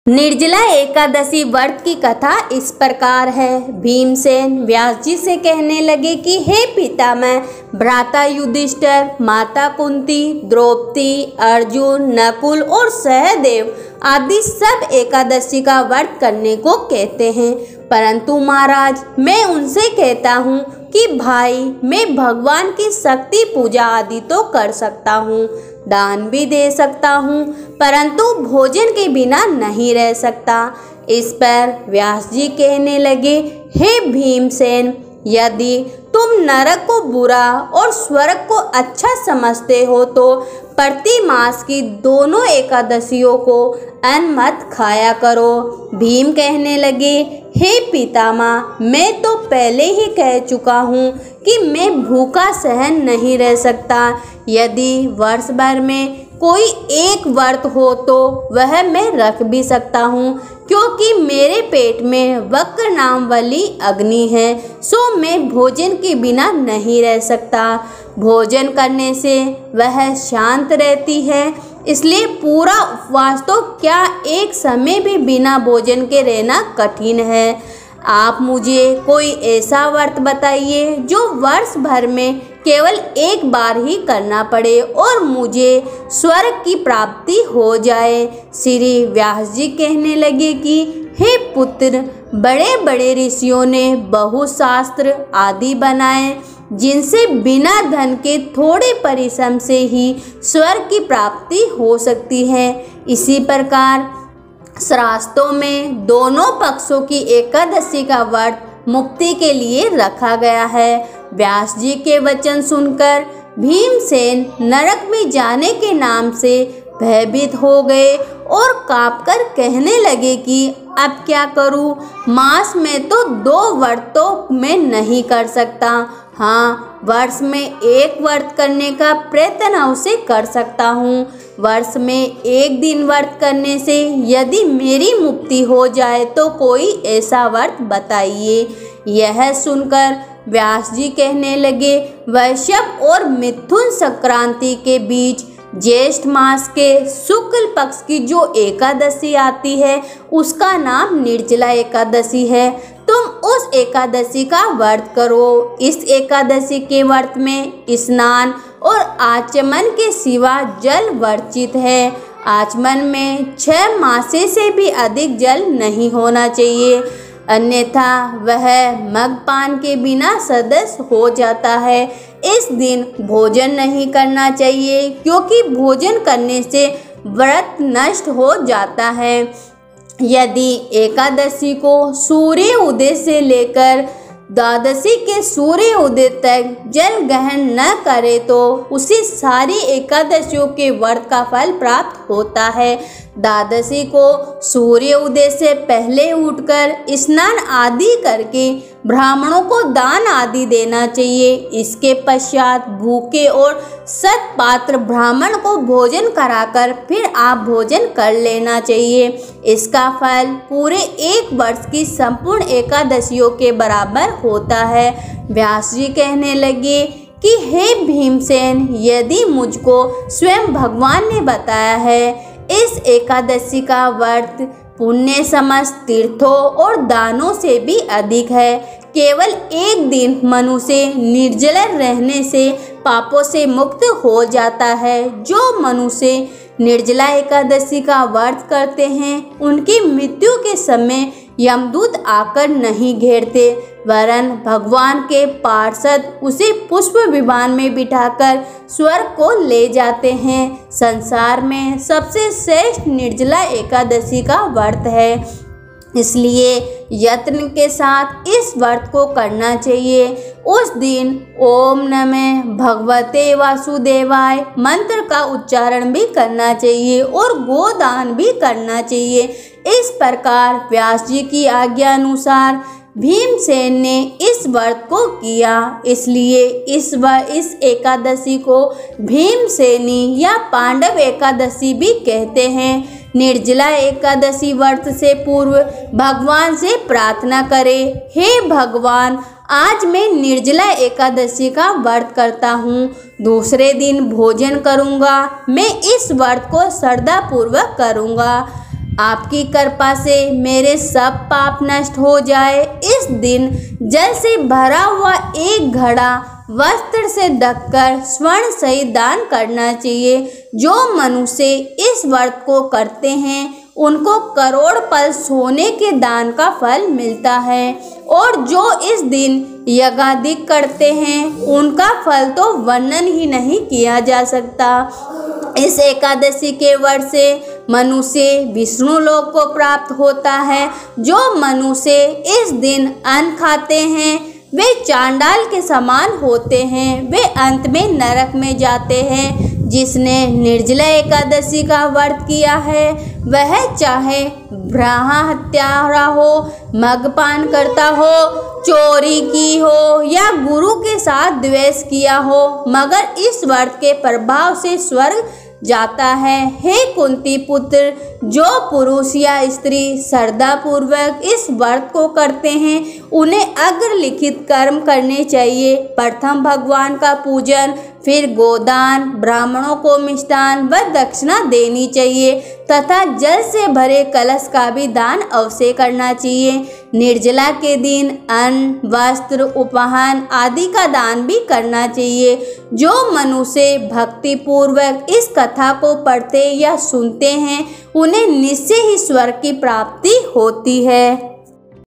निर्जला एकादशी व्रत की कथा इस प्रकार है। भीमसेन व्यास जी से कहने लगे कि हे पितामह, भ्राता युधिष्ठिर, माता कुंती, द्रौपदी, अर्जुन, नकुल और सहदेव आदि सब एकादशी का व्रत करने को कहते हैं, परंतु महाराज मैं उनसे कहता हूँ कि भाई मैं भगवान की शक्ति पूजा आदि तो कर सकता हूँ, दान भी दे सकता हूँ, परंतु भोजन के बिना नहीं रह सकता। इस पर व्यास जी कहने लगे, हे भीमसेन, यदि तुम नरक को बुरा और स्वर्ग को अच्छा समझते हो तो प्रति मास की दोनों एकादशियों को अन्न मत खाया करो। भीम कहने लगे, हे पितामह, मैं तो पहले ही कह चुका हूँ कि मैं भूखा सहन नहीं रह सकता। यदि वर्ष भर में कोई एक व्रत हो तो वह मैं रख भी सकता हूँ, क्योंकि मेरे पेट में वक्र नाम वाली अग्नि है, सो मैं भोजन के बिना नहीं रह सकता। भोजन करने से वह शांत रहती है, इसलिए पूरा उपवास तो क्या एक समय भी बिना भोजन के रहना कठिन है। आप मुझे कोई ऐसा व्रत बताइए जो वर्ष भर में केवल एक बार ही करना पड़े और मुझे स्वर्ग की प्राप्ति हो जाए। श्री व्यास जी कहने लगे कि हे पुत्र, बड़े बड़े ऋषियों ने बहुत शास्त्र आदि बनाए जिनसे बिना धन के थोड़े परिश्रम से ही स्वर्ग की प्राप्ति हो सकती है। इसी प्रकार शास्त्रों में दोनों पक्षों की एकादशी का व्रत मुक्ति के लिए रखा गया है। व्यास जी के वचन सुनकर भीमसेन नरक में जाने के नाम से भयभीत हो गए और कांपकर कहने लगे कि अब क्या करूं? मास में तो 2 व्रत तो मैं नहीं कर सकता। हाँ, वर्ष में एक व्रत करने का प्रयत्न अवश्य कर सकता हूँ। वर्ष में एक दिन व्रत करने से यदि मेरी मुक्ति हो जाए तो कोई ऐसा व्रत बताइए। यह सुनकर व्यास जी कहने लगे, वैशव और मिथुन संक्रांति के बीच ज्येष्ठ मास के शुक्ल पक्ष की जो एकादशी आती है उसका नाम निर्जला एकादशी है। तुम उस एकादशी का व्रत करो। इस एकादशी के व्रत में स्नान और आचमन के सिवा जल वर्जित है। आचमन में 6 मासे से भी अधिक जल नहीं होना चाहिए, अन्यथा वह मद्यपान के बिना सदस्य हो जाता है। इस दिन भोजन नहीं करना चाहिए, क्योंकि भोजन करने से व्रत नष्ट हो जाता है। यदि एकादशी को सूर्य उदय से लेकर द्वादशी के सूर्य उदय तक जल ग्रहण न करे तो उसे सारी एकादशियों के व्रत का फल प्राप्त होता है। द्वादशी को सूर्य उदय से पहले उठकर स्नान आदि करके ब्राह्मणों को दान आदि देना चाहिए। इसके पश्चात भूखे और सत्पात्र ब्राह्मण को भोजन कराकर फिर आप भोजन कर लेना चाहिए। इसका फल पूरे एक वर्ष की संपूर्ण एकादशियों के बराबर होता है। व्यास जी कहने लगे कि हे भीमसेन, यदि मुझको स्वयं भगवान ने बताया है, इस एकादशी का व्रत पुण्य समस्त तीर्थों और दानों से भी अधिक है। केवल एक दिन मनुष्य निर्जल रहने से पापों से मुक्त हो जाता है। जो मनुष्य निर्जला एकादशी का व्रत करते हैं उनकी मृत्यु के समय यमदूत आकर नहीं घेरते, वरन भगवान के पार्षद उसे पुष्प विमान में बिठाकर स्वर्ग को ले जाते हैं। संसार में सबसे श्रेष्ठ निर्जला एकादशी का व्रत है, इसलिए यत्न के साथ इस व्रत को करना चाहिए। उस दिन ओम नमः भगवते वासुदेवाय मंत्र का उच्चारण भी करना चाहिए और गोदान भी करना चाहिए। इस प्रकार व्यास जी की आज्ञा अनुसार भीमसेन ने इस व्रत को किया, इसलिए इस एकादशी को भीमसेनी या पांडव एकादशी भी कहते हैं। निर्जला एकादशी व्रत से पूर्व भगवान से प्रार्थना करें, हे भगवान, आज मैं निर्जला एकादशी का व्रत करता हूँ, दूसरे दिन भोजन करूँगा। मैं इस व्रत को श्रद्धापूर्वक करूँगा। आपकी कृपा से मेरे सब पाप नष्ट हो जाए। इस दिन जल से भरा हुआ एक घड़ा वस्त्र से ढककर स्वर्ण सहित दान करना चाहिए। जो मनुष्य इस व्रत को करते हैं उनको करोड़ पल सोने के दान का फल मिलता है, और जो इस दिन यज्ञादिक करते हैं उनका फल तो वर्णन ही नहीं किया जा सकता। इस एकादशी के व्रत से मनुष्य विष्णु लोक को प्राप्त होता है। जो मनुष्य इस दिन अन्न खाते हैं वे चांडाल के समान होते हैं, वे अंत में नरक में जाते हैं। जिसने निर्जला एकादशी का व्रत किया है वह चाहे ब्रह्म हत्यारा हो, मद्यपान करता हो, चोरी की हो या गुरु के साथ द्वेष किया हो, मगर इस व्रत के प्रभाव से स्वर्ग जाता है। हे कुंती पुत्र, जो पुरुष या स्त्री श्रद्धा पूर्वक इस व्रत को करते हैं उन्हें अग्रलिखित कर्म करने चाहिए। प्रथम भगवान का पूजन, फिर गोदान, ब्राह्मणों को मिष्टान व दक्षिणा देनी चाहिए तथा जल से भरे कलश का भी दान अवश्य करना चाहिए। निर्जला के दिन अन्न, वस्त्र, उपहार आदि का दान भी करना चाहिए। जो मनुष्य भक्ति पूर्वक इस कथा को पढ़ते या सुनते हैं उन्हें निश्चय ही स्वर्ग की प्राप्ति होती है।